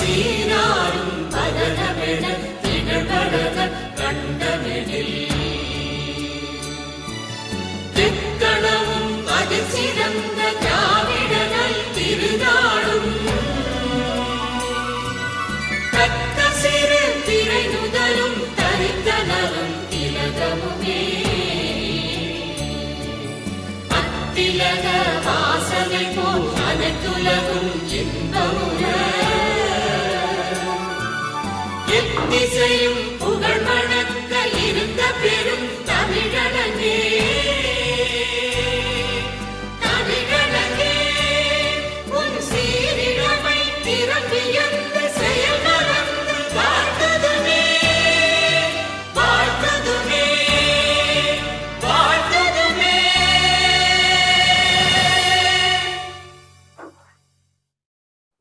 சீராரும் பதனமென திகழ்வரத கண்டமெனில் திக்கணமும் அதில் சிறந்த திராவிடர்கள் திருநாடும் தக்க சிறு திரை நுதலும் தரித்தனரும் திலகமுமே அத்திலக வாசனை போல் அனைத்துலகும் இன்பமுற எத்திசையும் புகழ் மணக்க இருந்த பெரும் தமிழனே தமிழனே உன் சீரிழமை திறம்பியந்த செயல் மறந்து வாழ்த்ததுமே வாழ்த்ததுமே வாழ்த்ததுமே.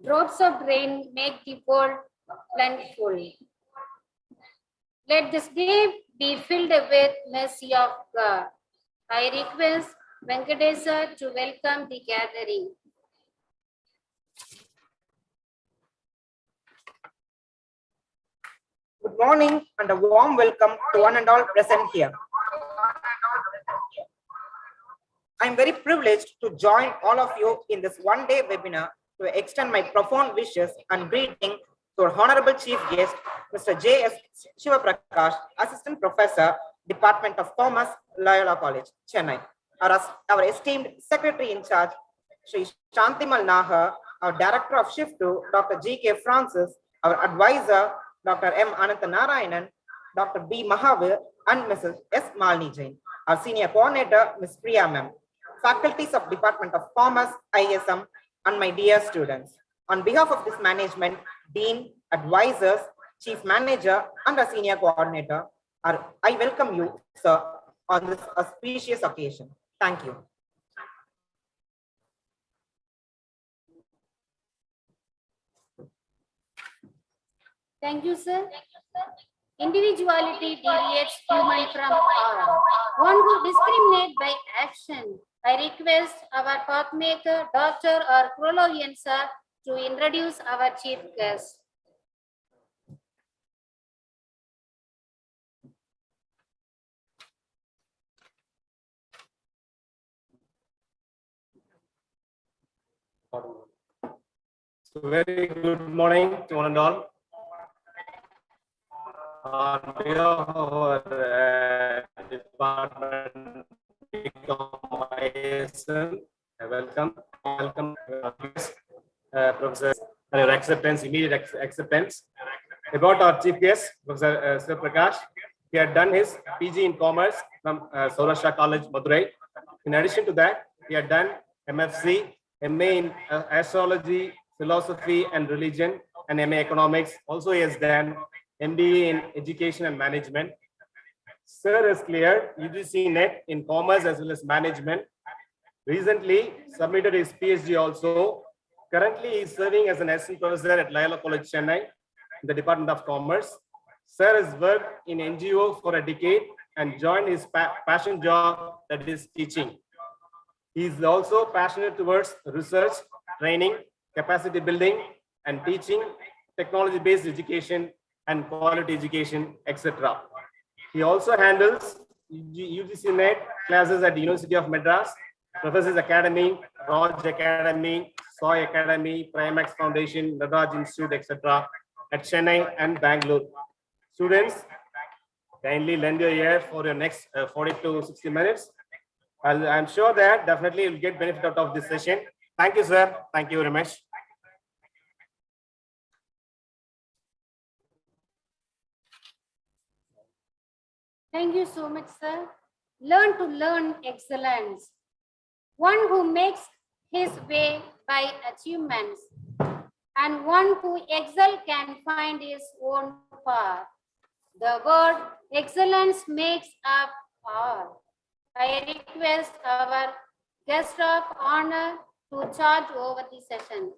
Drops of rain make the world plentiful. Let this day be filled with mercy of God. I request Venkatesa to welcome the gathering. Good morning and a warm welcome to one and all present here. I am very privileged to join all of you in this one-day webinar to extend my profound wishes and greeting to our Honorable Chief Guest, Mr.J.S. SIVAPRAKASH, Assistant Professor, Department of Commerce, Loyola College, Chennai. Our esteemed Secretary in Charge, Sri Shantimal Nahar, our Director of Shift 2, Dr. G.K. Francis, our Advisor, Dr. M. Ananthanarayanan, Dr. B. Mahavir, and Mrs. S. Malini Jain, our Senior Coordinator, Ms. Priya Ma'am, faculties of Department of Commerce, ISM, and my dear students. On behalf of this management, Dean, Advisors, Chief Manager, and our Senior Coordinator, I welcome you, sir, on this auspicious occasion. Thank you. Thank you, sir. Individuality deviates human from all. One who discriminates by action. I request our pathmaker, Dr. or Prologian sir, to introduce our chief guest. So very good morning to one and all. On behalf of our department, welcome Professor, and your acceptance, immediate acceptance. About our chief guest, Professor SIVAPRAKASH. He had done his PG in Commerce from Loyola College, Madurai. In addition to that, he had done MFC, MA in Astrology, Philosophy and Religion, and MA Economics. Also, he has done MBA in Education and Management. Sir has cleared UGC NET in Commerce as well as Management. Recently submitted his PhD also. Currently, he is serving as an assistant professor at Loyola College, Chennai, in the Department of Commerce. Sir has worked in NGO for a decade and joined his passion job, that is teaching. He is also passionate towards research, training, capacity building, and teaching, technology-based education, and quality education, etc. He also handles UGC NET classes at the University of Madras, Professors Academy, Raj Academy, Soy Academy, Primax Foundation, Nadaraj Institute, etc. at Chennai and Bangalore. Students, kindly lend your ear for your next 40 to 60 minutes. I'm sure that definitely you'll get benefit out of this session. Thank you, sir. Thank you very much. Thank you so much, sir. Learn to learn excellence. One who makes his way by achievements, and one who excel can find his own path. The word excellence makes up all. I request our guest of honor to charge over the session.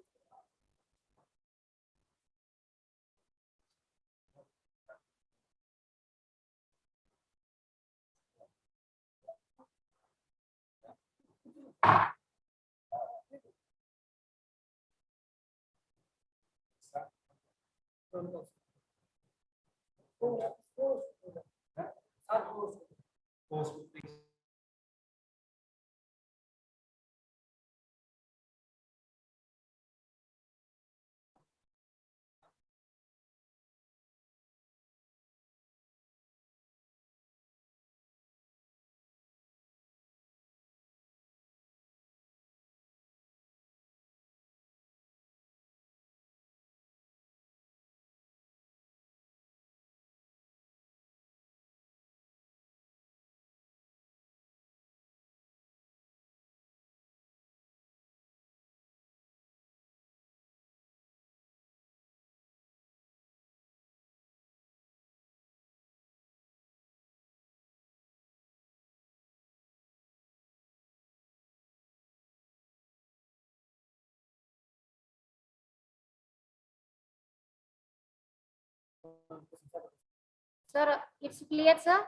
Sir, it's clear, sir?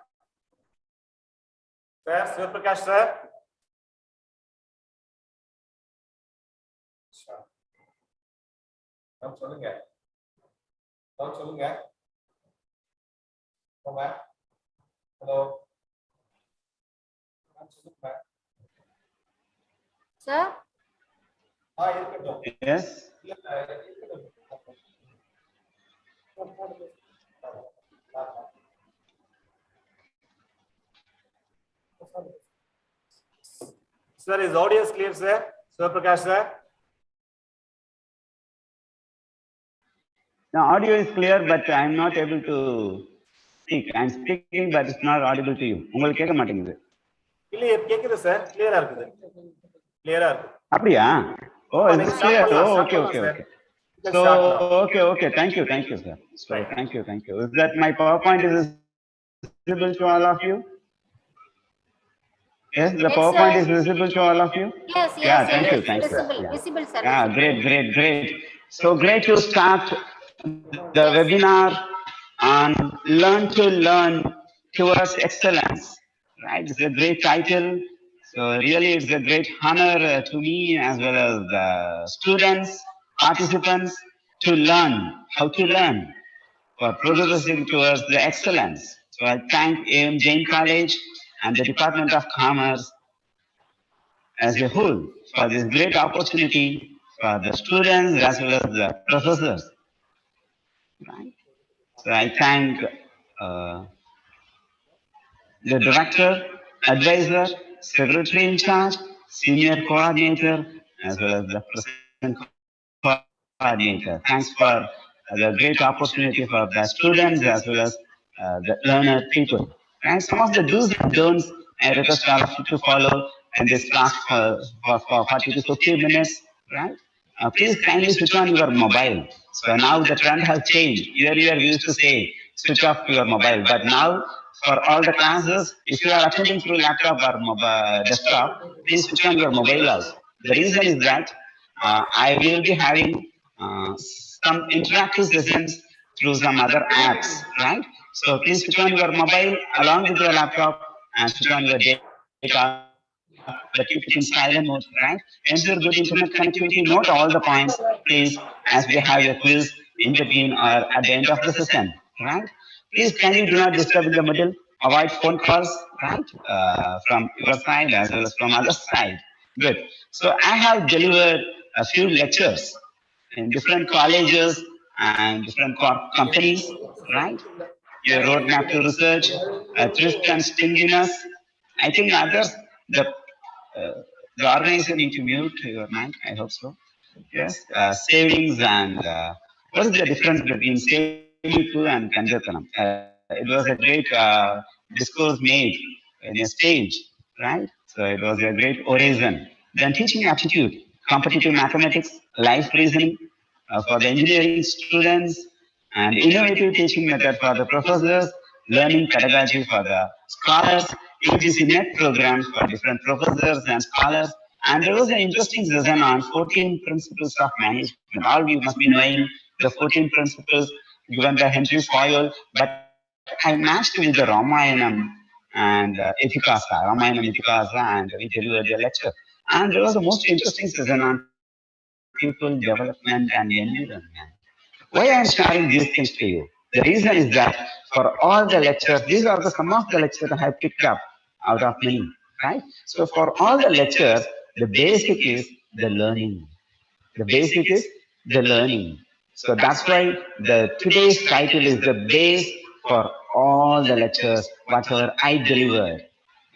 Sir, SIVAPRAKASH, sir. சொல்லுங்க சொல்லுங்க hello Sir? இருக்கட்டும். Yes. Sir, is audio is clear, sir? SIVAPRAKASH, sir. The audio is clear, but I'm not able to speak. I'm speaking, but it's not audible to you. உங்களுக்கு கேட்க மாட்டேங்குது. இல்லையே கேக்குது sir, கிளியரா இருக்குது. கிளியரா இருக்கு. அப்படியா? Oh, is it clear? Oh, okay, okay, sir. okay. So, okay, thank you, sir. So, thank you. Is that my PowerPoint is visible to all of you? Yes, the Yes, PowerPoint sir. is visible to all of you? Yes, Yeah, yes, thank yes. you, Visible, Yeah. visible, sir. Yeah, visible. great. So great to start the Yes. webinar on Learn to Learn Towards Excellence. Right, it's a great title. So really, it's a great honor to me as well as the students, participants to learn how to learn for progressing towards the excellence. So I thank A.M.Jain College and the Department of Commerce as a whole for this great opportunity for the students as well as the professors. Right? So I thank the director, advisor, secretary in charge, senior coordinator, as well as the president coordinator. Thanks for the great opportunity for the students as well as the learner people. And some of the do's and don'ts I request all of you to follow in this class for 40 to 50 minutes, right? Please kindly switch on your mobile. So now the trend has changed. Earlier we used to say switch off your mobile, but now for all the classes, if you are attending through laptop or mobile desktop, please switch on your mobile also. The reason is that I will be having some interactive sessions through some other apps, right? So please switch on your mobile along with your laptop and switch on your data, but keep it in silent mode, right? Ensure good internet connectivity. Note all the points, please, as we have a quiz in between or at the end of the session, right? Please kindly do not disturb in the middle. Avoid phone calls, right? From your side as well as from other side. Good. So I have delivered a few lectures in different colleges and different companies, right? Your roadmap to research, thrift and stinginess. I think others, uh, the organizer need to mute your mic. I hope so. Yes, savings and what is the difference between Seviku and Kanjatanam? It was a great discourse made in a stage, right? So it was a great orison. Then teaching aptitude, competitive mathematics, life reasoning for the engineering students, and innovative teaching method for the professors, learning pedagogy for the scholars, UGC net programs for different professors and scholars. And there was an interesting session on 14 principles of management. All you must be knowing the 14 principles given by Henry Foyle, but I matched with the Ramayanam and Ramayana Ithikasa, and we delivered a lecture. And there was the most interesting session on people development and environment. Why I am sharing these things to you? The reason is that for all the lectures, these are the some of the lectures I have picked up out of many, right? So for all the lectures, the basic is the learning. The basic is the learning. So that's why the today's title is the base for all the lectures, whatever I deliver.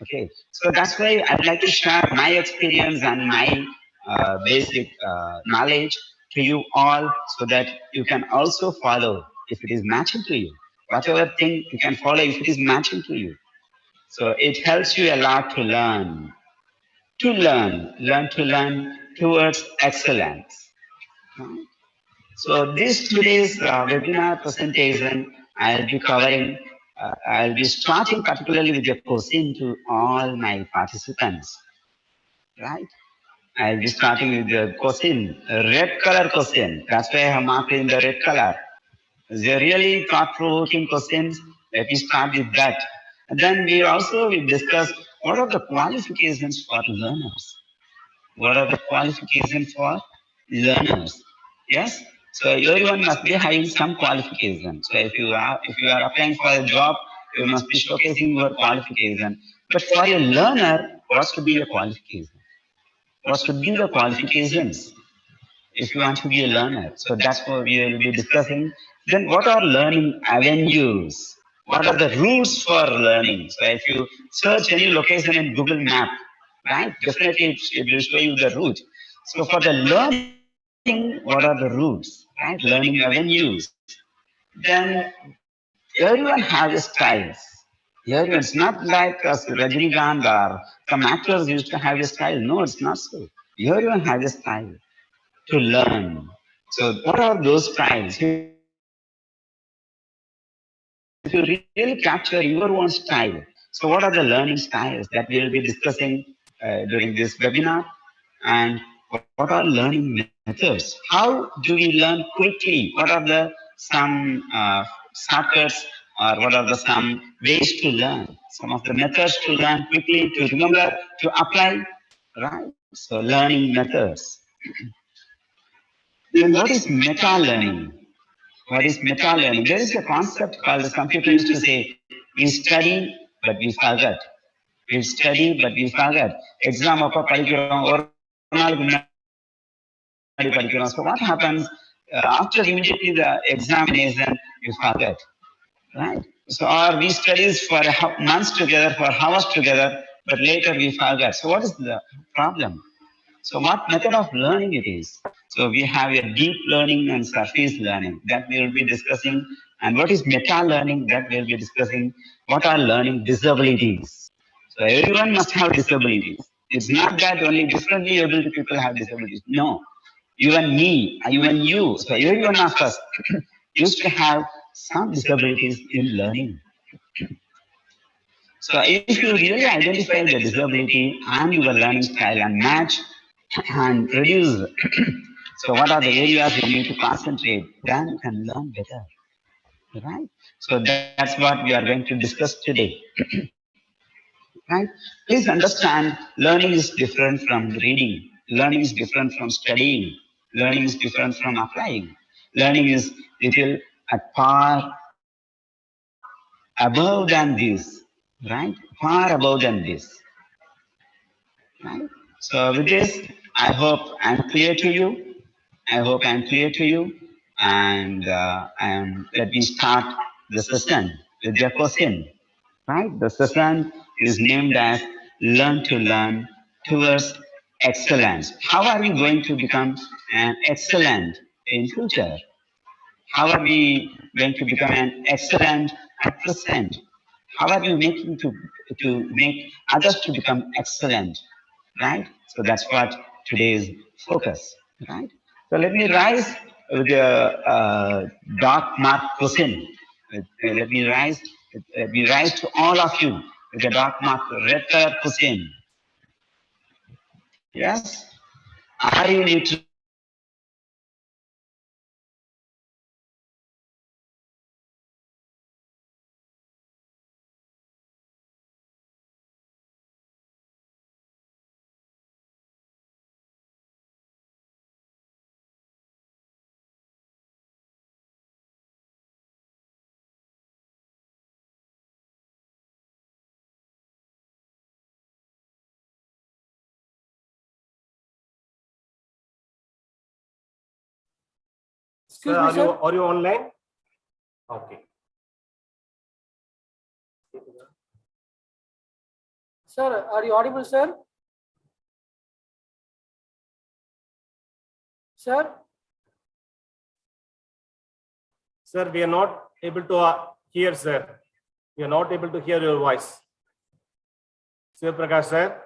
Okay, so that's why I'd like to share my experience and my basic knowledge to you all so that you can also follow if it is matching to you. Whatever thing you can follow if it is matching to you. So it helps you a lot to learn, to learn towards excellence. So this today's webinar presentation, I'll be covering, I'll be starting particularly with a question to all my participants, right? I'll be starting with the question, a red color question. That's why I have marked in the red color. They're really thought-provoking questions. Let me start with that. And then we also will discuss what are the qualifications for learners. What are the qualifications for learners? Yes. So everyone must be having some qualification. So if you are applying for a job, you must be showcasing your qualification. But for a learner, what should be the qualification? What should be the qualifications if you want to be a learner? So that's what we will be discussing. Then what are learning avenues? What are the routes for learning? So if you search any location in Google Map, right, definitely it will show you the route. So for the learning, what are the routes, right? Learning avenues. Then everyone has a styles. Everyone's not like us, Rajinikanth or some actors used to have a style. No, it's not so. Everyone has a style to learn. So what are those styles? If you really capture your own style, so what are the learning styles that we will be discussing during this webinar? And what are learning methods? How do we learn quickly? What are the some shortcuts or what are the some ways to learn? Some of the methods to learn quickly, to remember, to apply, right? So learning methods. Then what is meta learning? What is meta learning? There is a concept called, some people used to say, we study, but we forget. We study, but we forget. Exam அப்ப படிக்கிறோம், ஒரு நாளுக்கு முன்னாடி படிக்கிறோம். So what happens after immediately the examination, we forget, right? So or we studies for months together, for hours together, but later we forget. So what is the problem? So what method of learning it is? So we have a deep learning and surface learning that we will be discussing. And what is meta learning that we will be discussing? What are learning disabilities? So everyone must have disabilities. It's not that only differently able people have disabilities. No. You and me, you and you, so every one of us used to have some disabilities in learning. So if you really identify the disability and your learning style and match and reduce, so what are the areas you need to concentrate, then you can learn better, right? So that's what we are going to discuss today, right? Please understand, learning is different from reading. Learning is different from studying. Learning is different from applying. Learning is little at par above than this, right? Far above than this. Right? So with this, I hope I'm clear to you. I hope I'm clear to you. And let me start the session with your question. Right? The session is named as Learn to Learn Towards Excellence. How are we going to become an excellent in future? How are we going to become an excellent at present? How are we making to make others to become excellent? Right? So that's what today's focus. Right? So let me rise with the dark mark question. Let me rise. Let me rise to all of you with the dark mark red color question. Yes? Are you literate? Excuse me, sir. Are you online? Okay. Sir, are you audible, sir? Sir? Sir, we are not able to hear, sir. We are not able to hear your voice. SIVAPRAKASH, sir.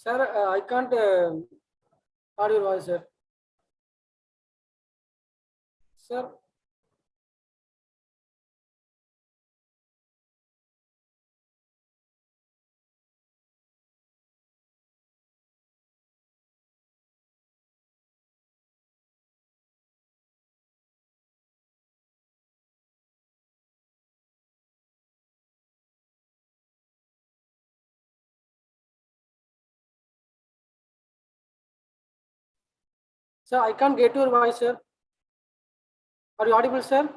Sir, I can't audio voice, sir. Sir, Sir, I can't get your voice, sir. Are you audible, sir?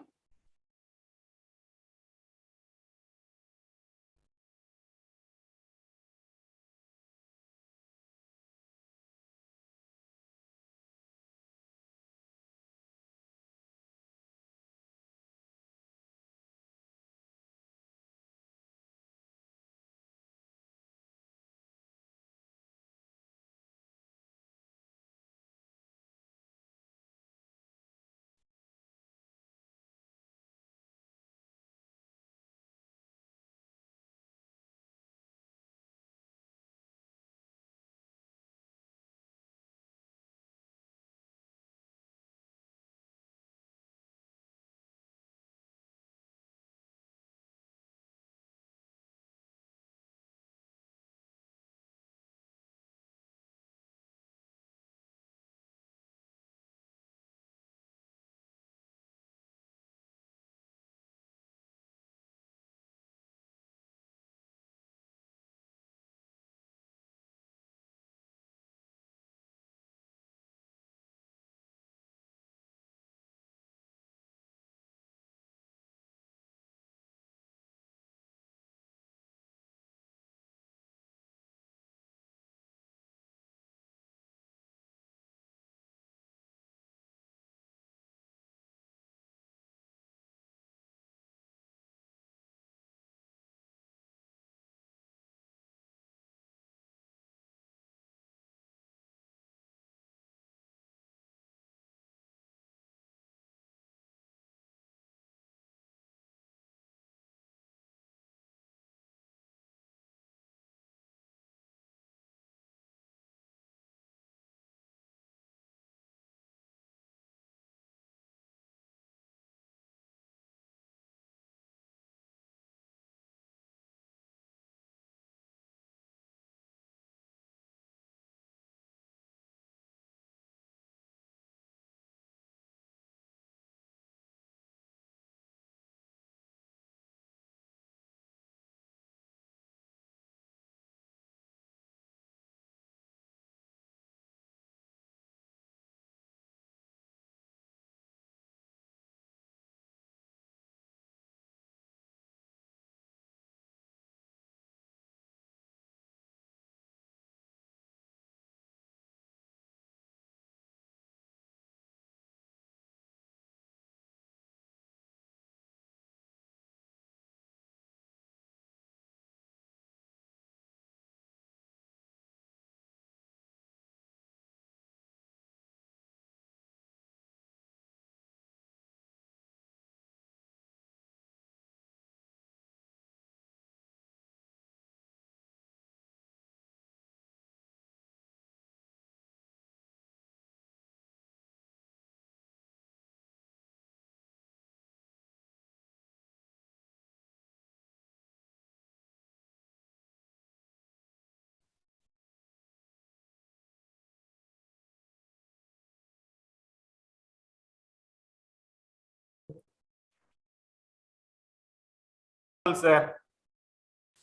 Sir,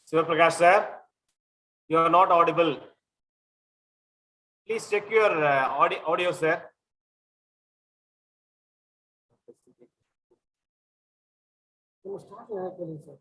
SIVAPRAKASH sir, you are not audible. Please check your audio, sir. You start directly, sir.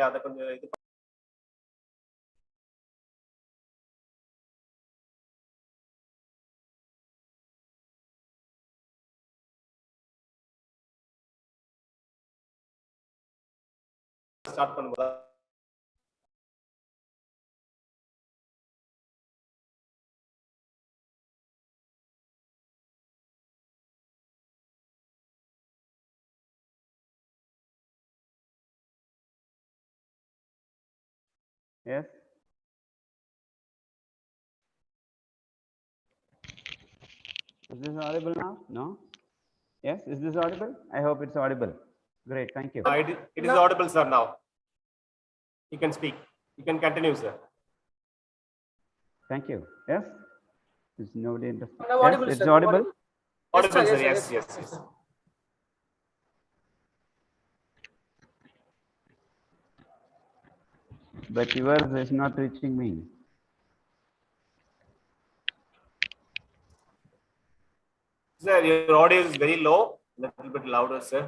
அதை கொஞ்சம் இது start பண்ணும்போது Yes. Is this audible now? No? Yes, is this audible? I hope it's audible. Great, thank you. It is audible, sir, now. You can speak. You can continue, sir. Thank you. Yes? Is nobody interested? I'm Yes, audible, it's sir. audible? Audible, sir, sir. yes, Yes. But yours is not reaching me. Sir, your audio is very low. A little bit louder, sir.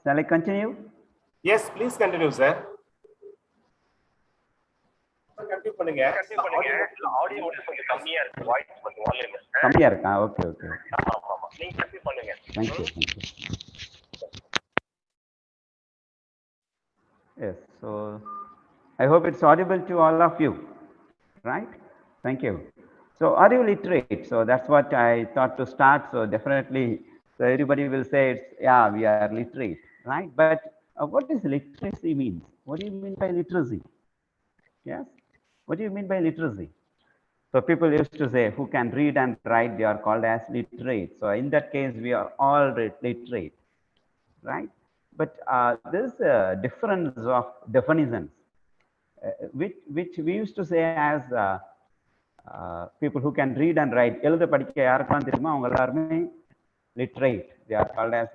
Shall I continue? Yes, please continue, sir. Continue பண்ணுங்க. Audio வந்து கொஞ்சம் கம்மியா இருக்கு voice கொஞ்சம் volume கம்மியா இருக்கா? Okay okay. ஆமா நீங்க கண்டினியூ பண்ணுங்க. Thank you. Yes, so I hope it's audible to all of you, right? Thank you. So are you literate? So that's what I thought to start. So definitely, so everybody will say, it's, yeah, we are literate, right? But what does literacy mean? What do you mean by literacy? Yes, what do you mean by literacy? So people used to say, who can read and write, they are called as literate. So in that case, we are all literate, right? But there's a difference of definitions, which we used to say as people who can read and write. எழுத படிக்க யாருக்கெல்லாம் தெரியுமா அவங்க எல்லாருமே literate. They are called as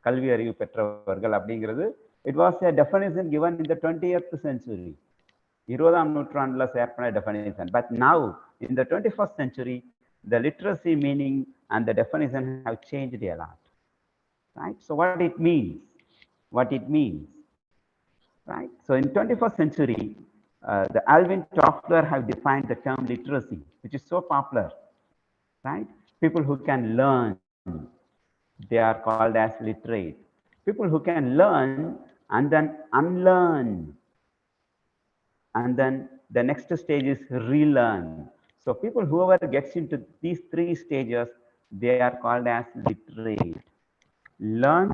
கல்வி அறிவு பெற்றவர்கள் அப்படிங்கிறது. It was a definition given in the 20th century. 20ஆம் நூற்றாண்டுல சேர்ப்பன definition. But now in the 21st century, the literacy meaning and the definition have changed a lot, right? So what it means, right? So in 21st century, the Alvin Toffler have defined the term literacy, which is so popular, right? People who can learn, they are called as literate. People who can learn and then unlearn, and then the next stage is relearn. So people, whoever gets into these three stages, they are called as literate. Learn,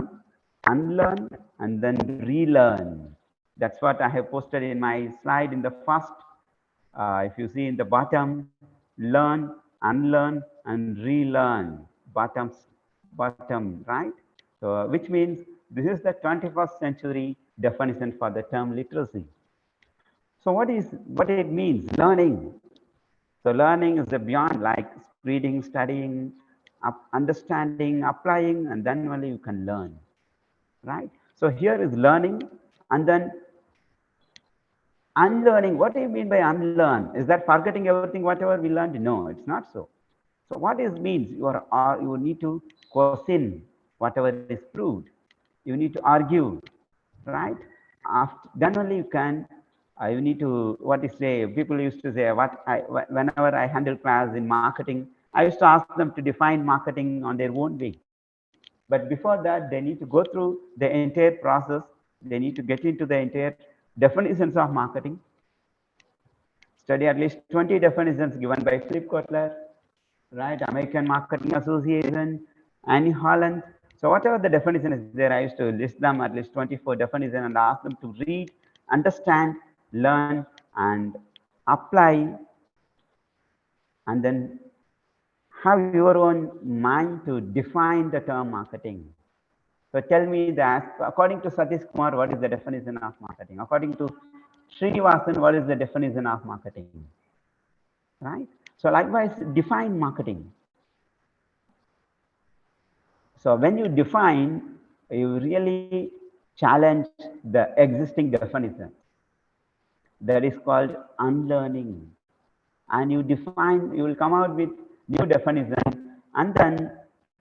unlearn, and then relearn. That's what I have posted in my slide in the first. If you see in the bottom, learn, unlearn, and relearn. Bottom, right? So which means this is the 21st century definition for the term literacy. So what it means? Learning. So learning is the beyond, like reading, studying, understanding, applying, and then only you can learn, right? So here is learning, and then unlearning. What do you mean by unlearn? Is that forgetting everything whatever we learned? No, it's not so. So what is means? You need to question whatever is proved. You need to argue, right? Then only you can. You need to, what is say, people used to say, whenever I handle class in marketing, I used to ask them to define marketing on their own way. But before that, they need to go through the entire process. They need to get into the entire definitions of marketing. Study at least 20 definitions given by Philip Kotler, right? American Marketing Association, Annie Holland. So whatever the definition is there, I used to list them at least 24 definitions and ask them to read, understand, learn, and apply, and then have your own mind to define the term marketing. So tell me that, according to Satish Kumar, what is the definition of marketing? According to Srinivasan, what is the definition of marketing? Right? So likewise, define marketing. So when you define, you really challenge the existing definition. That is called unlearning. And you define, you will come out with new definition, and then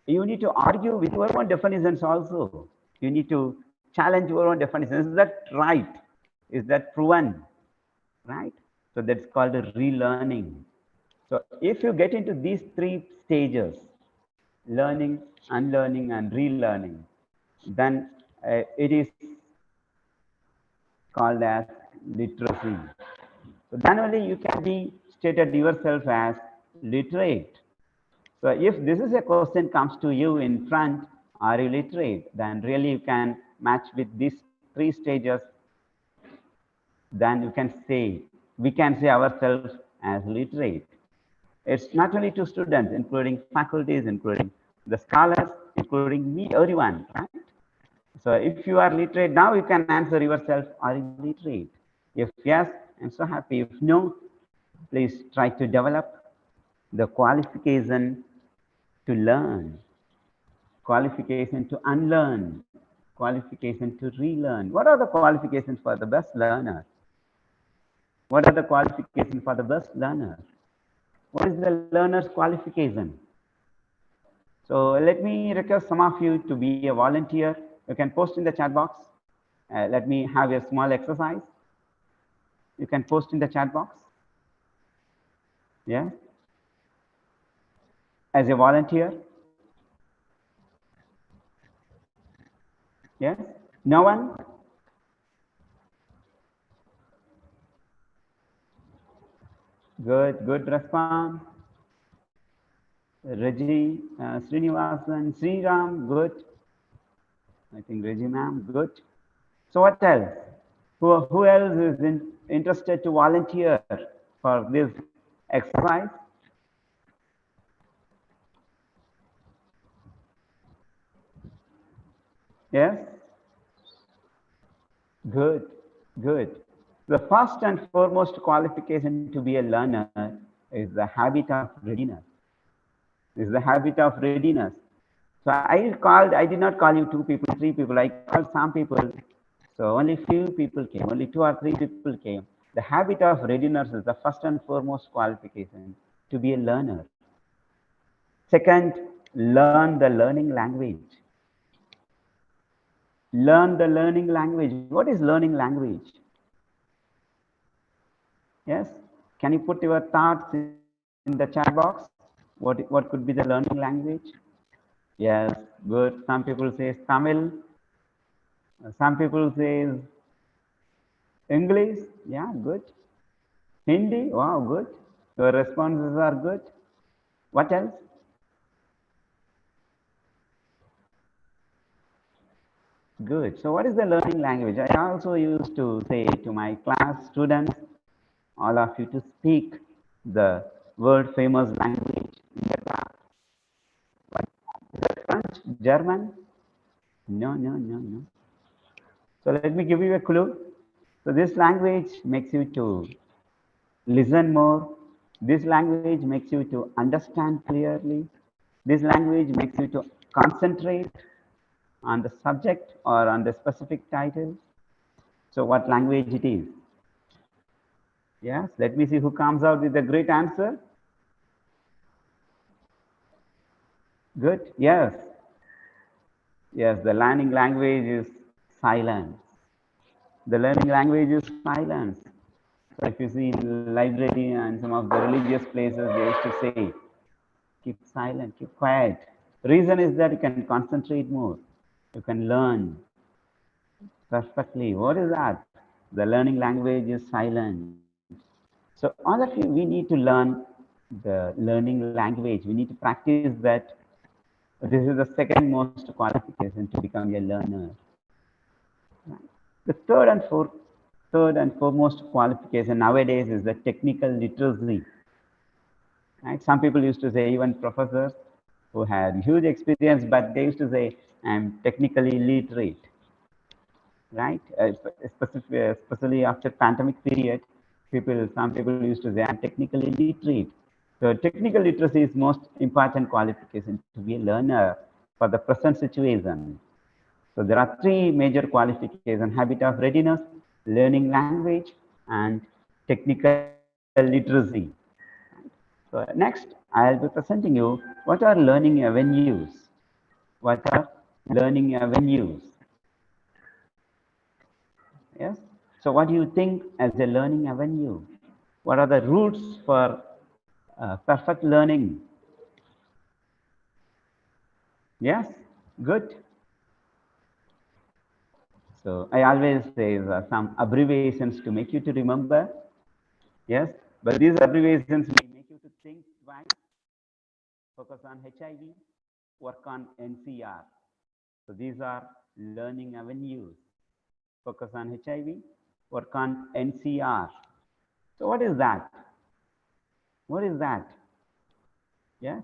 you need to argue with your own definitions also. You need to challenge your own definitions. Is that right? Is that proven? Right? So that's called relearning. So if you get into these three stages, learning, unlearning, and relearning, then it is called as literacy. So then only you can be stated yourself as literate. So if this is a question comes to you in front, are you literate? Then really you can match with these three stages. Then you can say, we can say ourselves as literate. It's not only to students, including faculties, including the scholars, including me, everyone, right? So if you are literate, now you can answer yourself, are you literate? If yes, I'm so happy. If no, please try to develop the qualification to learn, qualification to unlearn, qualification to relearn. What are the qualifications for the best learner? What are the qualifications for the best learner? What is the learner's qualification? So let me request some of you to be a volunteer. You can post in the chat box. Let me have a small exercise. You can post in the chat box. Yeah. As a volunteer. Yes. No one? Good, good response. Reggie, Srinivasan, Sriram, good. I think Reggie ma'am, good. So what else? Who else is interested to volunteer for this exercise? Yes? Good, good. The first and foremost qualification to be a learner is the habit of readiness. Is the habit of readiness. So I did not call you 2 people, 3 people. I called some people. So only few people came, only 2 or 3 people came. The habit of readiness is the first and foremost qualification to be a learner. Second, learn the learning language. Learn the learning language. What is learning language? Yes? Can you put your thoughts in the chat box? What could be the learning language? Yes, good. Some people say Tamil. Some people say English. Yeah, good. Hindi. Wow, good. Your responses are good. What else? Good. So what is the learning language? I also used to say to my class students, all of you to speak the world famous language. French, German? No, no, no, no. So let me give you a clue. So this language makes you to listen more. This language makes you to understand clearly. This language makes you to concentrate on the subject or on the specific title. So what language it is? Yes, let me see who comes out with a great answer. Good, yes. Yes, the learning language is silence. The learning language is silence. So if you see in the library and some of the religious places, they used to say, keep silent, keep quiet. Reason is that you can concentrate more. You can learn perfectly. What is that? The learning language is silence. So all of you, we need to learn the learning language. We need to practice that. This is the second most qualification to become a learner. The third and foremost qualification nowadays is the technical literacy. Right? Some people used to say, even professors who had huge experience, but they used to say, I'm technically literate. Right? Especially after pandemic period, some people used to say, I'm technically literate. So technical literacy is most important qualification to be a learner for the present situation. So there are 3 major qualifications: habit of readiness, learning language, and technical literacy. So next, I'll be presenting you what are learning avenues. What are learning avenues? Yes. So what do you think as a learning avenue? What are the routes for perfect learning? Yes, good. So I always say some abbreviations to make you to remember. Yes, but these abbreviations will make you to think twice. Focus on HIV, work on NCR. So these are learning avenues. Focus on HIV, work on NCR. So what is that? What is that? Yes,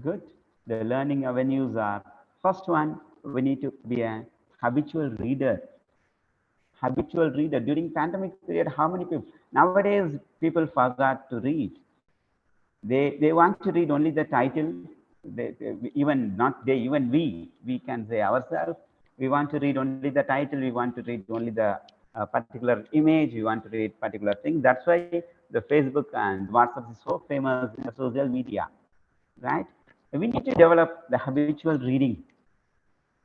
good. The learning avenues are, first one, we need to be a habitual reader. Habitual reader. During pandemic period, how many people? Nowadays, people forgot to read. They want to read only the title. Even not they, even we can say ourselves, we want to read only the title, we want to read only the particular image, we want to read particular thing. That's why the Facebook and WhatsApp is so famous in the social media, right? We need to develop the habitual reading.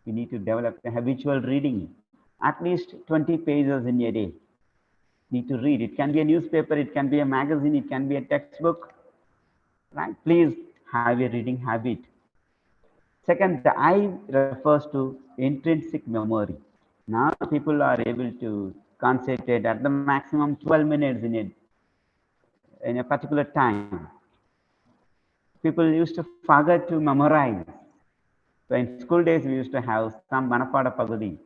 We need to develop the habitual reading, at least 20 pages in a day. Need to read. It can be a newspaper, it can be a magazine, it can be a textbook, right? Please have a reading habit. Second, the I refers to intrinsic memory. Now people are able to concentrate at the maximum 12 minutes in a particular time. People used to forget to memorize. So in school days, we used to have some Manapada Pagudi,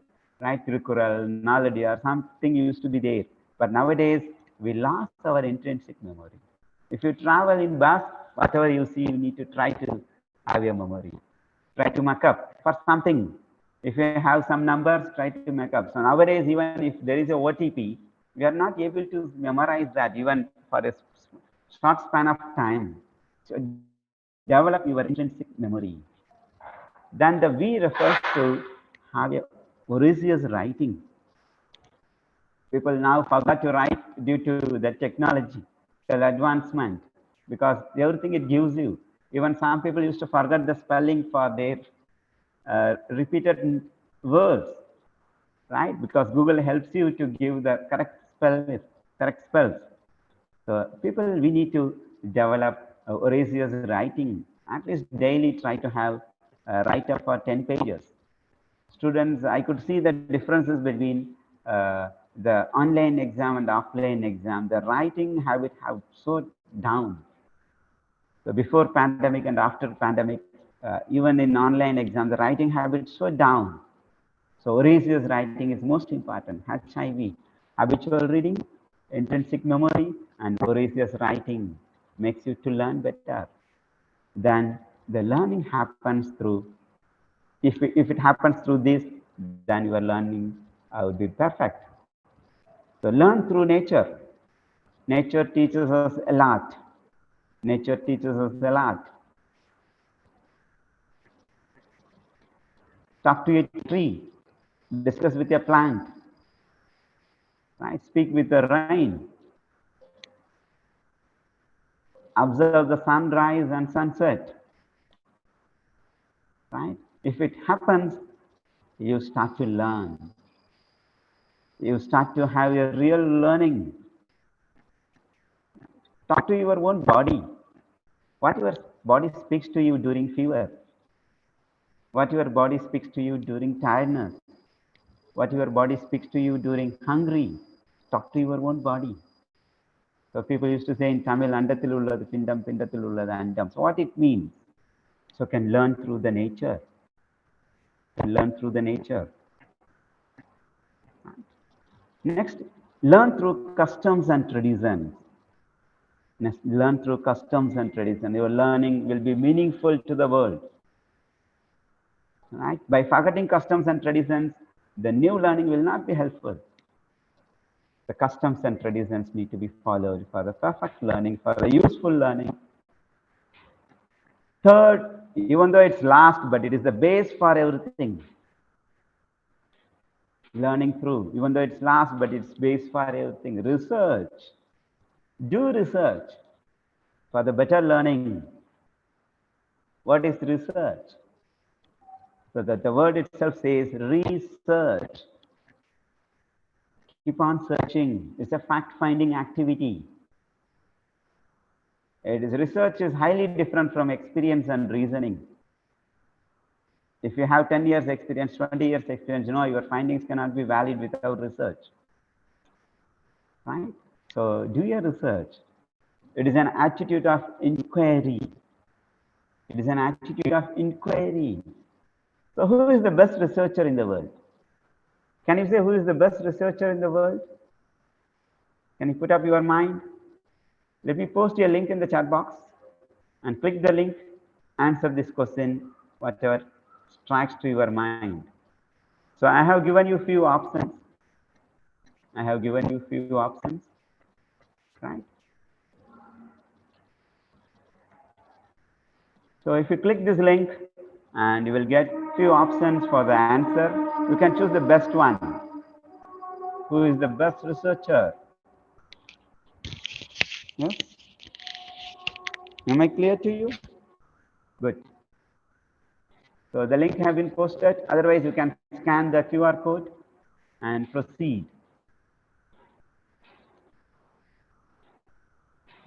right? Tirukural, Naladi, or something used to be there. But nowadays, we lost our intrinsic memory. If you travel in bus, whatever you see, you need to try to have your memory. Try to make up for something. If you have some numbers, try to make up. So nowadays, even if there is a OTP, we are not able to memorize that even for a short span of time. So develop your intrinsic memory. Then the V refers to have a voracious writing. People now forgot to write due to the technological advancement, because everything it gives you. Even some people used to forget the spelling for their repeated words, right? Because Google helps you to give the correct spells. So people, we need to develop voracious writing. At least daily try to have a write-up for 10 pages. Students, I could see the differences between the online exam and the offline exam. The writing habit have so down. So before pandemic and after pandemic, even in online exam, the writing habit so down. So voracious writing is most important. HIV, habitual reading, intrinsic memory, and voracious writing makes you to learn better. Then the learning happens through, if it happens through this, then your learning will be perfect. So learn through nature. Nature teaches us a lot. Nature teaches us a lot. Talk to a tree. Discuss with a plant. Right? Speak with the rain. Observe the sunrise and sunset. Right? If it happens, you start to learn. You start to have a real learning. Talk to your own body. What your body speaks to you during fever. What your body speaks to you during tiredness. What your body speaks to you during hungry. Talk to your own body. So people used to say in Tamil, Andathil ullathu pindam, pindathil ullathu andam. So what it means? So can learn through the nature. Can learn through the nature. Next, learn through customs and traditions. Next, learn through customs and traditions. Your learning will be meaningful to the world. Right? By forgetting customs and traditions, the new learning will not be helpful. The customs and traditions need to be followed for the perfect learning, for the useful learning. Third, even though it's last, but it is the base for everything. Learning through, even though it's last, but it's base for everything. Research. Do research for the better learning. What is research? So that the word itself says research. Keep on searching. It's a fact-finding activity. Research is highly different from experience and reasoning. If you have 10 years experience, 20 years experience, your findings cannot be valid without research. Right? So do your research. It is an attitude of inquiry. It is an attitude of inquiry. So who is the best researcher in the world? Can you say who is the best researcher in the world? Can you put up your mind? Let me post a link in the chat box and click the link answer this question, whatever strikes to your mind. So I have given you few options. I have given you few options, right? So if you click this link, and you will get few options for the answer. You can choose the best one. Who is the best researcher? Yes? Am I clear to you? Good. So the link have been posted. Otherwise, you can scan the QR code and proceed.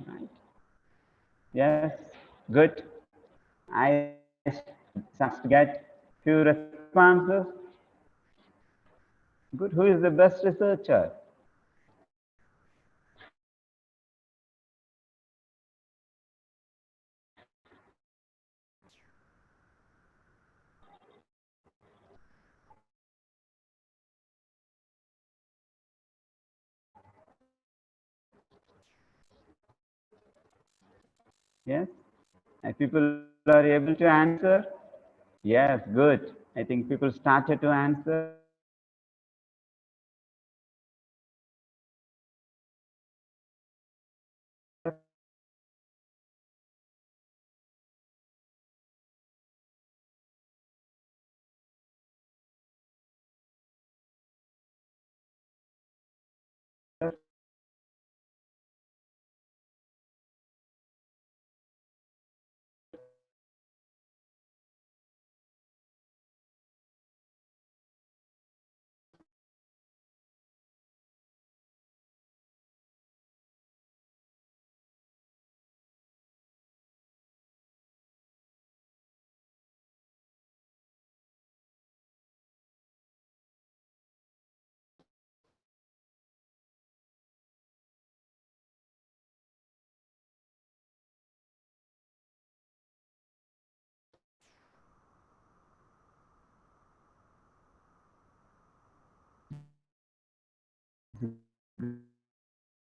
Right. Yes. Good. I just get few responses. Good. Who is the best researcher? Yes. And people are able to answer. Yes. Good. I think people started to answer.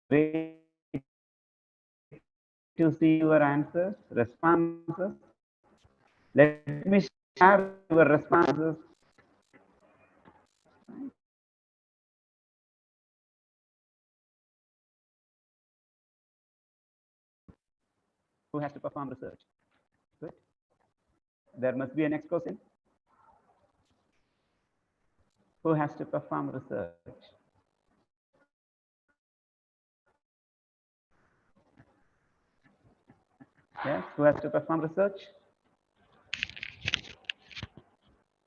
Great to see your answers, responses. Let me share your responses. Who has to perform research? Good. There must be a next question. Who has to perform research? Yes, who has to perform research?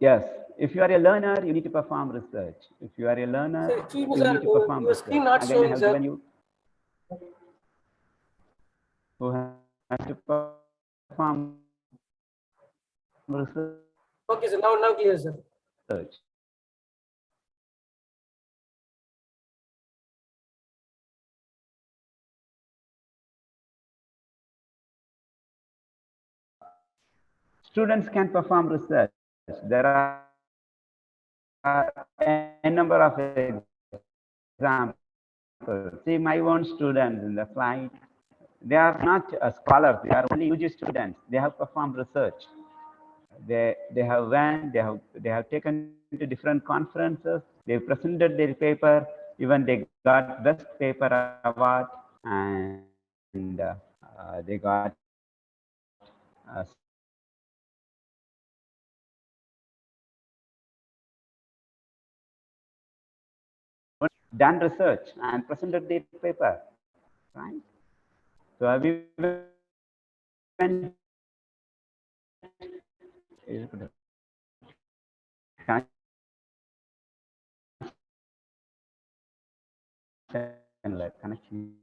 Yes, if you are a learner, you need to perform research. If you are a learner, Sir, excuse me, you sir. need to perform Your research. screen not Again, I showing, have sir. given you who has to perform research. Okay, sir. Now clear, sir. Students can perform research. There are a number of examples. See my own students in the slide. They are not scholars. They are only UG students. They have performed research. They have went. They have taken to different conferences. They presented their paper. Even they got best paper award, and they got done research and presented their paper, right? So we went connection.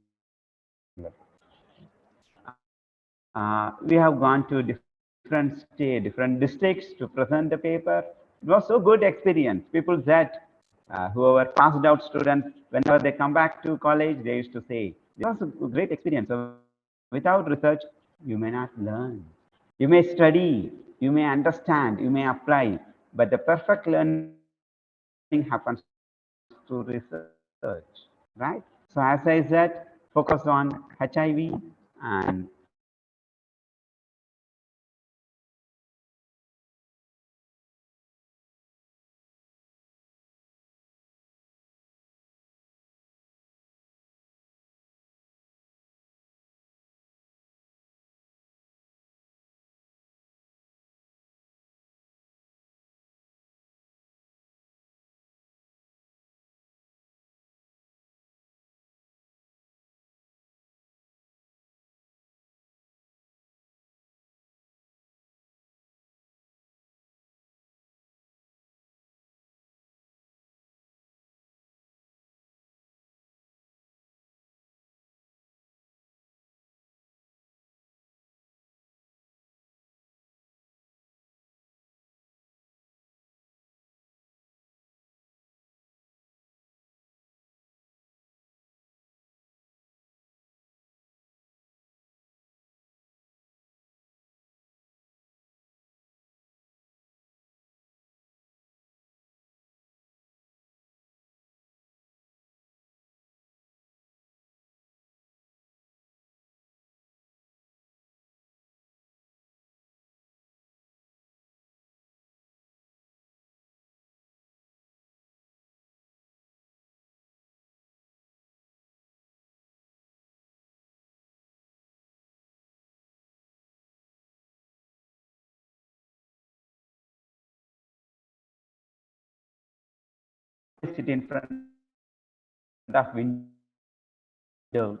We have gone to different states, different districts to present the paper. It was so good experience. People said, whoever passed out students, whenever they come back to college, they used to say, it was a great experience. So without research, you may not learn. You may study, you may understand, you may apply, but the perfect learning happens through research, right? So as I said, focus on HIV and sit in front of window.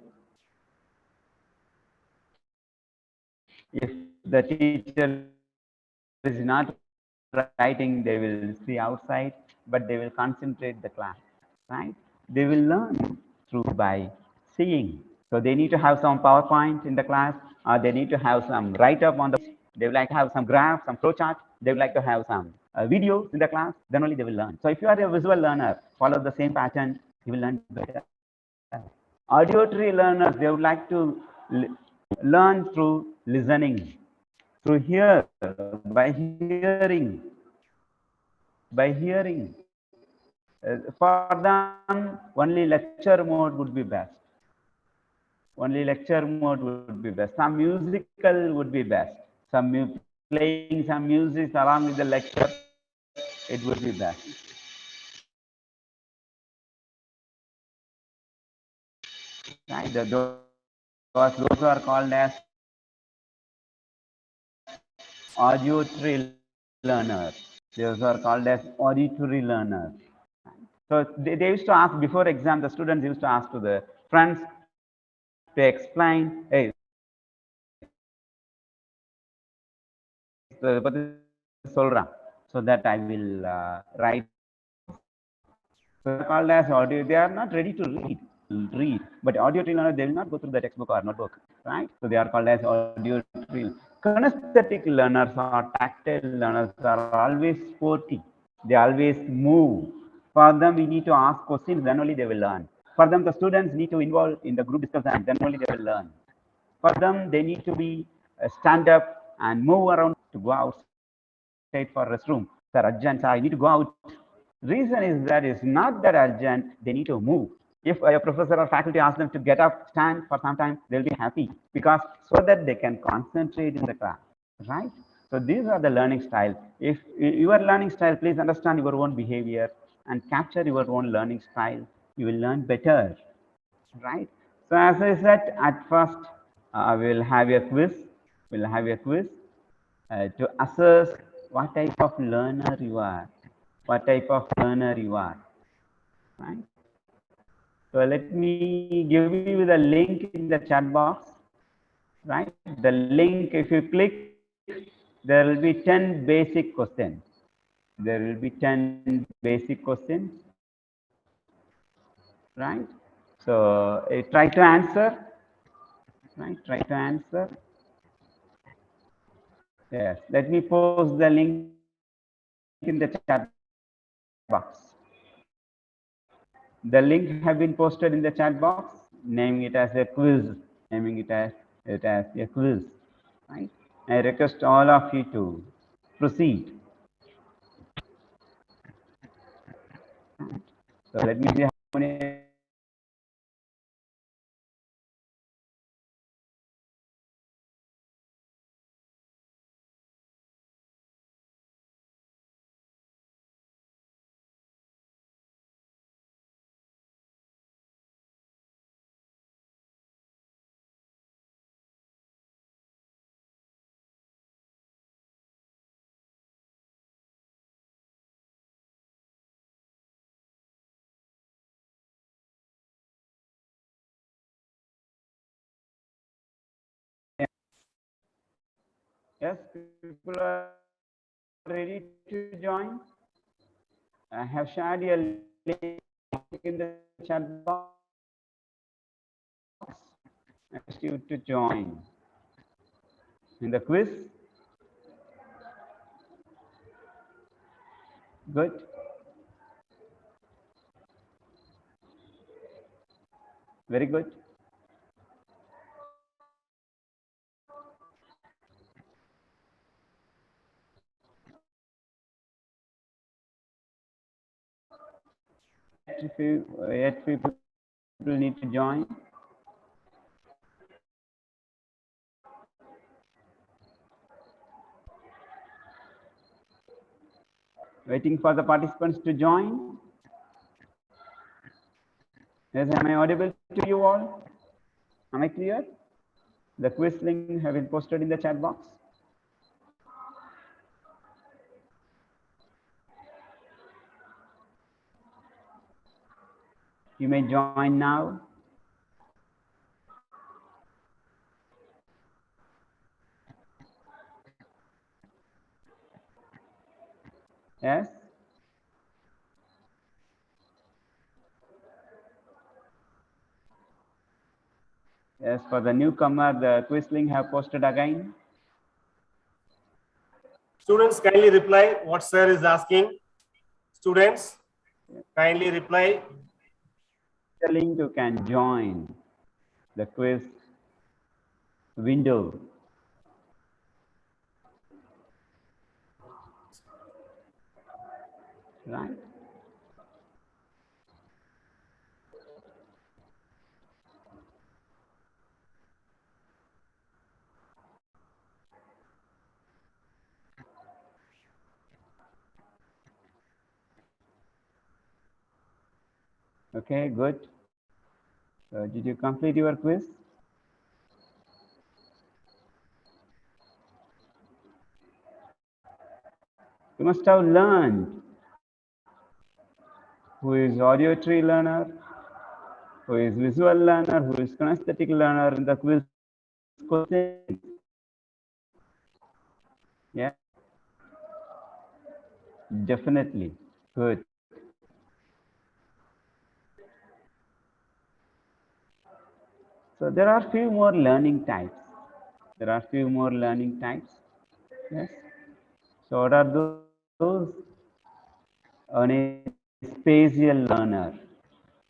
If the teacher is not writing, they will see outside, but they will concentrate the class, right? They will learn through by seeing. So they need to have some PowerPoint in the class, or they need to have some write-up on the, they would like to have some graphs, some flowchart, they would like to have some videos in the class, then only they will learn. So if you are a visual learner, follow the same pattern, you will learn better. Auditory learners, they would like to learn through listening, through by hearing, for them, only lecture mode would be best. Only lecture mode would be best. Some musical would be best. Playing some music along with the lecture, it would be best. Right? Those are called as auditory learners. Those are called as auditory learners. So they used to ask before exam, the students used to ask to the friends to explain, hey, so that I will write. So they are called as audio. They are not ready to read, but auditory learners, they will not go through the textbook or notebook, right? So they are called as auditory. Kinesthetic learners or tactile learners are always sporty. They always move. For them, we need to ask questions, then only they will learn. For them, the students need to involve in the group discussion, then only they will learn. For them, they need to be stand up and move around to go outside for restroom. Sir, urgent, sir, I need to go out. Reason is that it's not that urgent, they need to move. If a professor or faculty asks them to get up, stand for some time, they'll be happy because so that they can concentrate in the class, right? So these are the learning style. If your learning style, please understand your own behavior and capture your own learning style. You will learn better, right? So as I said at first, we'll have a quiz. We'll have a quiz to assess what type of learner you are. What type of learner you are, right? So let me give you the link in the chat box, right? The link, if you click, there will be 10 basic questions. There will be 10 basic questions, right? So try to answer, right? Try to answer. Yes, let me post the link in the chat box. The link have been posted in the chat box, naming it as a quiz, naming it as a quiz, right? I request all of you to proceed. So let me see how many. Yes, people are ready to join. I have shared a link in the chat box. I ask you to join in the quiz. Good. Very good. Yet people need to join. Waiting for the participants to join. Yes, am I audible to you all? Am I clear? The quiz link have been posted in the chat box. You may join now. Yes? Yes, for the newcomer, the quiz link have posted again. Students, kindly reply what sir is asking. Students, kindly reply. The link you can join the quiz window. Right? Okay, good. Did you complete your quiz? You must have learned who is auditory learner, who is visual learner, who is kinesthetic learner in the quiz question. Yeah, definitely. Good. So there are few more learning types. There are few more learning types. Yes. So what are those? A spatial learner,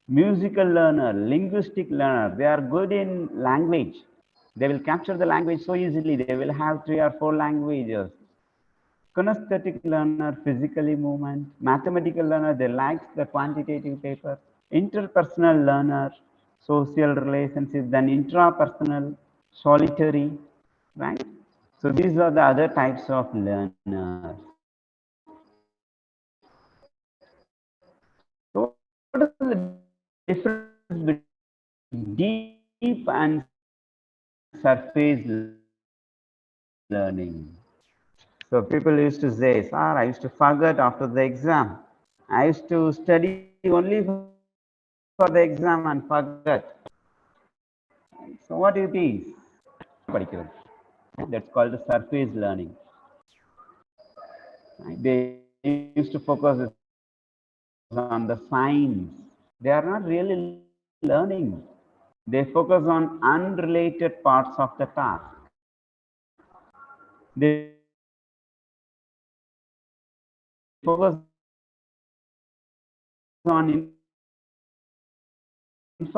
musical learner, linguistic learner. They are good in language. They will capture the language so easily. They will have 3 or 4 languages. Kinesthetic learner, physically movement. Mathematical learner, they like the quantitative paper. Interpersonal learner, social relationships. Then intrapersonal, solitary, right? So these are the other types of learners. So what is the difference between deep and surface learning? So people used to say, sir, I used to forget after the exam. I used to study only for the exam and forget. So what it is? That's called the surface learning. They used to focus on the science. They are not really learning. They focus on unrelated parts of the task. They focus for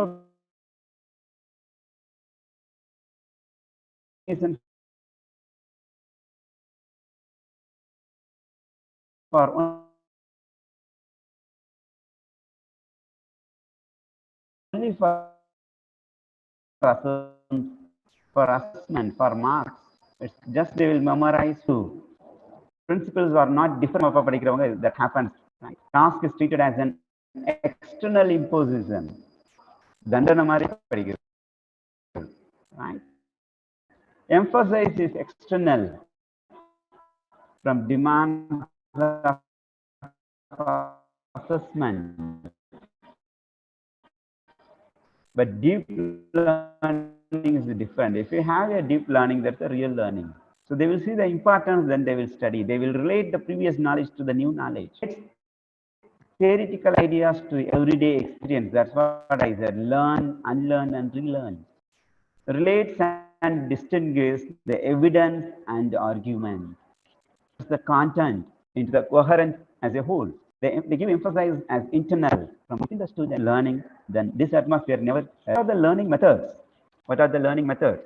assessment, for marks. It's just they will memorize to. Principles are not different. That happens. Right? Task is treated as an external imposition. Right? Emphasis is external from demands of assessment. But deep learning is different. If you have a deep learning, that's a real learning. So they will see the importance, then they will study. They will relate the previous knowledge to the new knowledge. Theoretical ideas to everyday experience. That's what I said. Learn, unlearn, and relearn. Relates and distinguishes the evidence and argument. The content into the coherent as a whole. They give emphasis as internal from within the student learning. Then this atmosphere never. What are the learning methods? What are the learning methods?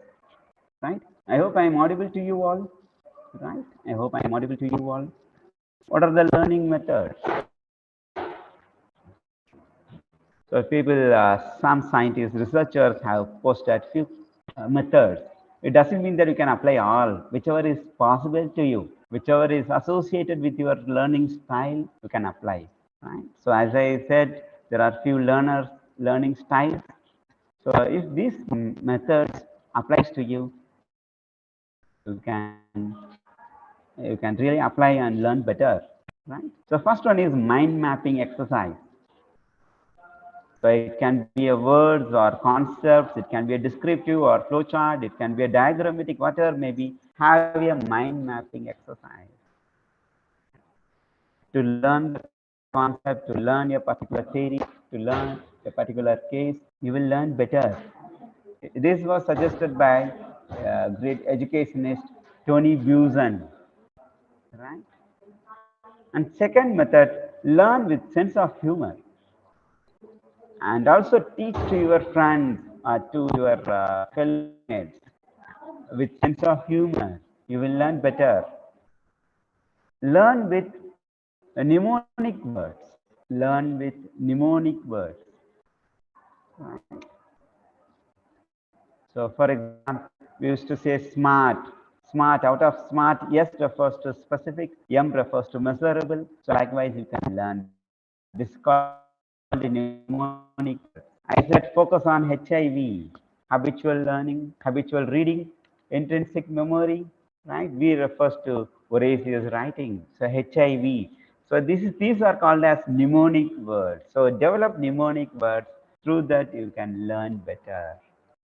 Right? I hope I am audible to you all. Right? I hope I am audible to you all. What are the learning methods? So people, some scientists, researchers have posted few methods. It doesn't mean that you can apply all. Whichever is possible to you, whichever is associated with your learning style, you can apply. Right? So as I said, there are few learning styles. So if these methods applies to you, you can really apply and learn better. Right? So first one is mind mapping exercise. So it can be a words or concepts, it can be a descriptive or flowchart, it can be a diagrammatic, whatever maybe. Have a mind mapping exercise to learn the concept, to learn a particular theory, to learn a particular case. You will learn better. This was suggested by great educationist Tony Buzan, right? And second method, learn with sense of humor, and also teach to your friends or to your fellow mates with sense of humor. You will learn better. Learn with mnemonic words. Learn with mnemonic words. Right. So, for example, we used to say smart. Smart, out of smart, S refers to specific, M refers to measurable. So, likewise, you can learn. This is called mnemonic. I said focus on HIV, habitual learning, habitual reading, intrinsic memory, right? V refers to voracious writing. So, HIV. So, these are called as mnemonic words. So, develop mnemonic words. Through that, you can learn better.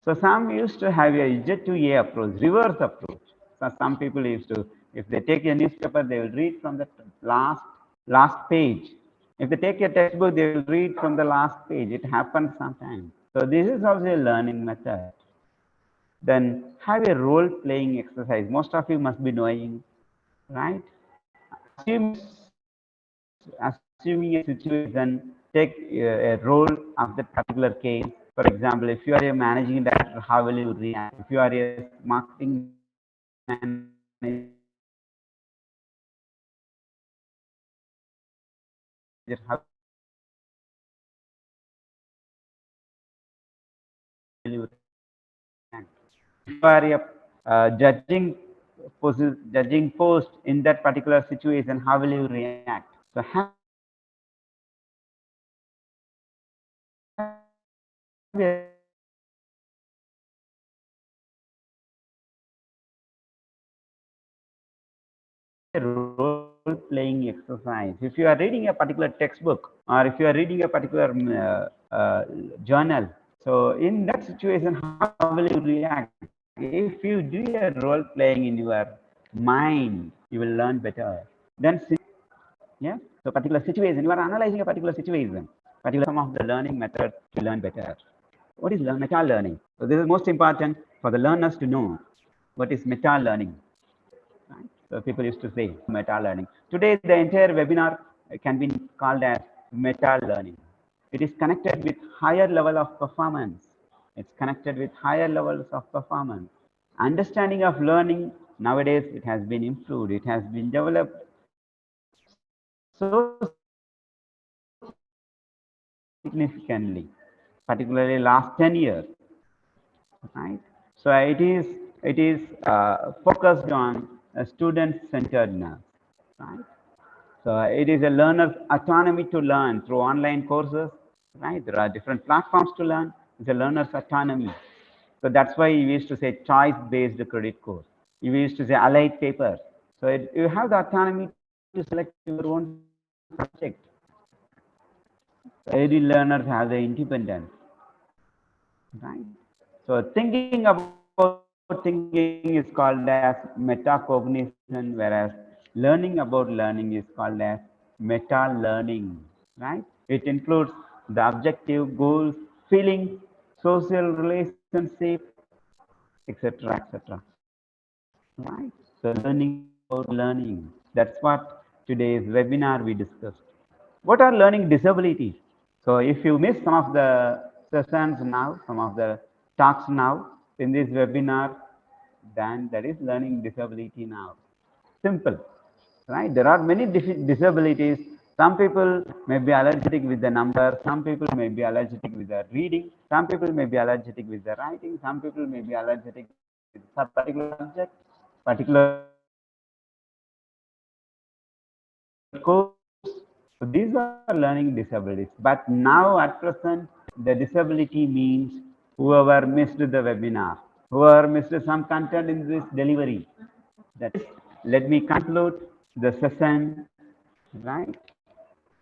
So some used to have a Z to A approach, reverse approach. So some people used to, if they take a newspaper, they will read from the last page. If they take a textbook, they will read from the last page. It happens sometimes. So this is also a learning method. Then have a role-playing exercise. Most of you must be knowing, right? Assuming a situation, take a role of that particular case. For example, if you are a managing director, how will you react? If you are a marketing manager, how will you react? If you are a judging post in that particular situation, how will you react? So have a role playing exercise. If you are reading a particular textbook or if you are reading a particular journal, so in that situation, how will you react? If you do a role playing in your mind, you will learn better. Then, yeah, so particular situation, you are analyzing a particular situation, particular some of the learning method to learn better. What is meta learning? So this is most important for the learners to know what is meta learning. Right? So people used to say meta learning. Today, the entire webinar can be called as meta learning. It is connected with higher level of performance. It's connected with higher levels of performance. Understanding of learning nowadays, it has been improved. It has been developed so significantly, particularly last 10 years. Right? So it is focused on student centeredness. Right? So it is a learner's autonomy to learn through online courses, right? There are different platforms to learn. It's a learner's autonomy. So that's why we used to say choice-based credit course. We used to say allied paper. So you have the autonomy to select your own subject. Every learner has the independence, right? So thinking about thinking is called as metacognition, whereas learning about learning is called as meta learning, right? It includes the objective, goals, feelings, social relationship, etc., etc. Right? So learning about learning. That's what today's webinar we discussed. What are learning disabilities? So if you miss some of the sessions now, some of the talks now in this webinar, then that is learning disability now. Simple, right? There are many disabilities. Some people may be allergic with the number. Some people may be allergic with the reading. Some people may be allergic with the writing. Some people may be allergic with some particular subject, particular course. So these are learning disabilities. But now at present, the disability means whoever missed the webinar, whoever missed some content in this delivery. That is, let me conclude the session, right?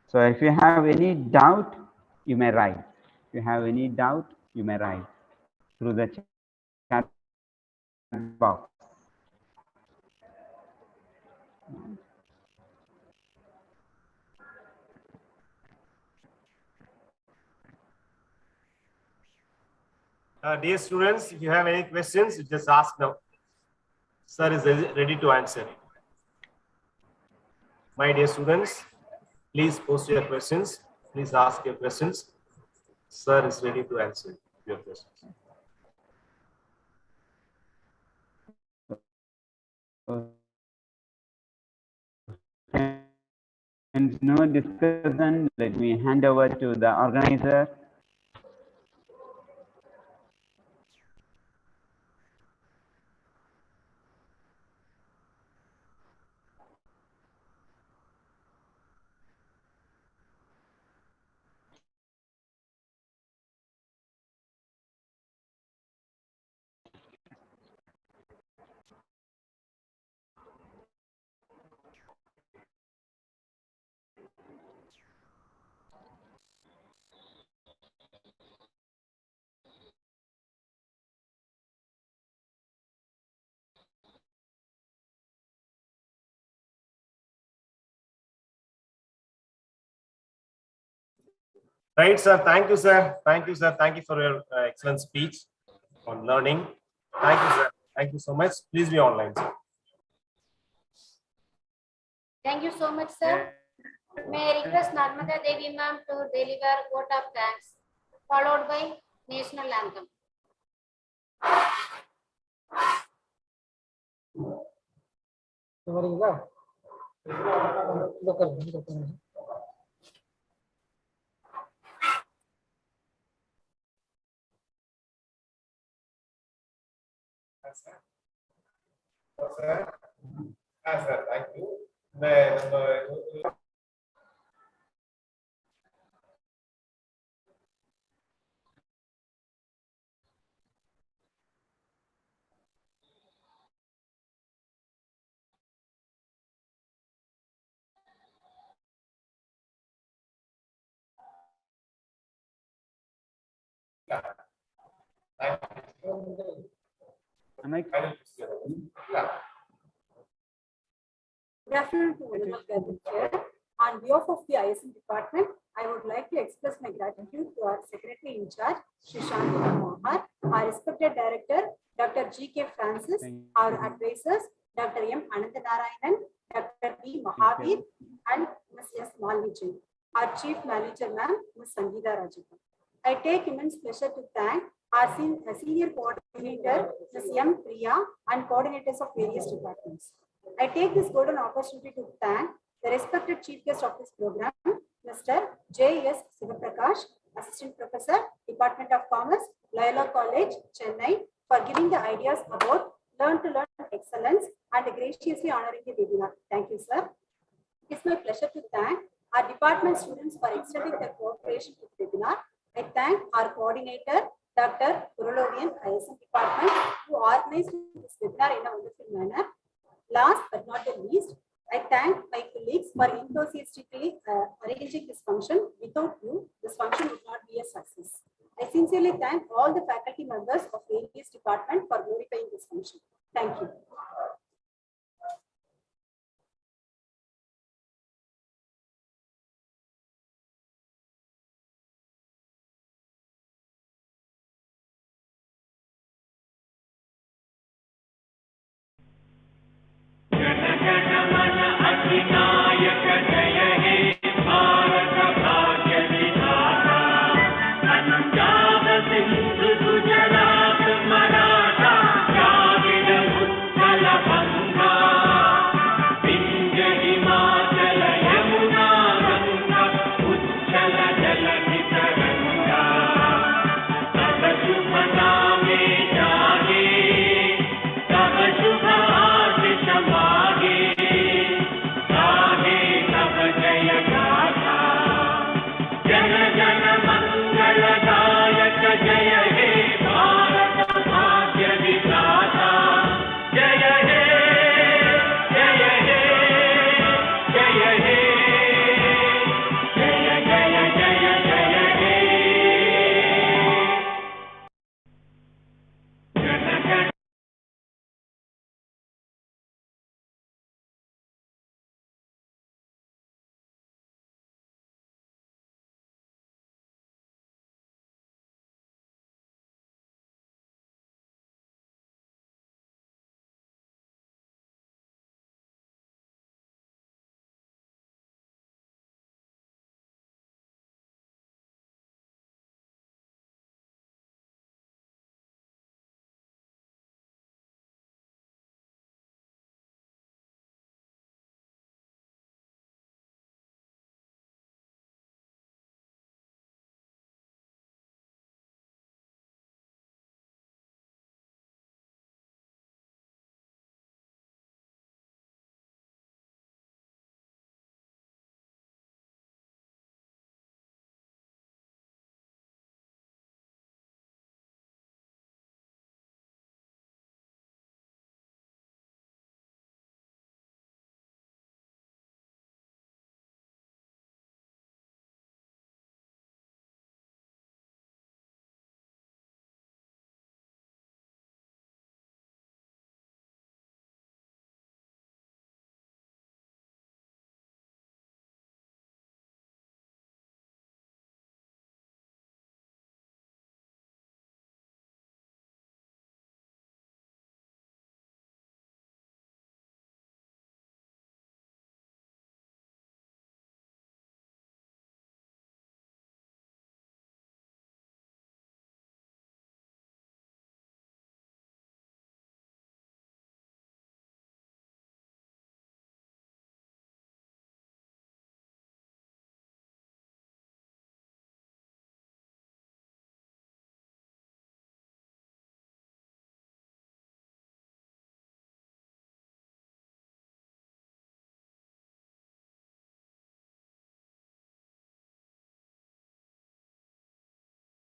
So if you have any doubt, you may write. If you have any doubt, you may write through the chat box. Dear students, if you have any questions, you just ask now. Sir is ready to answer. My dear students, please post your questions. Please ask your questions. Sir is ready to answer your questions. And no discussion, let me hand over to the organizer. Right, sir. Thank you, sir. Thank you, sir. Thank you for your excellent speech on learning. Thank you, sir. Thank you so much. Please be online, sir. Thank you so much, sir. May I request Narmada Devi ma'am to deliver vote of thanks, followed by national anthem. வரீங்களா? இதோ உட்காருங்க. Sir, thank you. Am I? Good afternoon to Honorable Gathered Chair. On behalf of the ISM department, I would like to express my gratitude to our Secretary in charge, Shri Shanti Mohar, our respected Director, Dr. G.K. Francis, our advisors, Dr. M. Anandanarayanan, Dr. B. Mahavir, and Ms. S. Malvijay, our Chief Manager, Ma'am, Ms. Sangeeta Rajapan. I take immense pleasure to thank our senior coordinator, Ms. M. Priya, and coordinators of various departments. I take this golden opportunity to thank the respected chief guest of this program, Mr.J.S. SIVAPRAKASH, Assistant Professor, Department of Commerce, Loyola College, Chennai, for giving the ideas about learn-to-learn excellence and graciously honoring the webinar. Thank you, sir. It is my pleasure to thank our department students for extending their cooperation with the webinar. I thank our coordinator, Dr. Cordially, ISM department, who organized this webinar in a wonderful manner. Last but not the least, I thank my colleagues for enthusiastically arranging this function. Without you, this function would not be a success. I sincerely thank all the faculty members of various departments for glorifying this function. Thank you.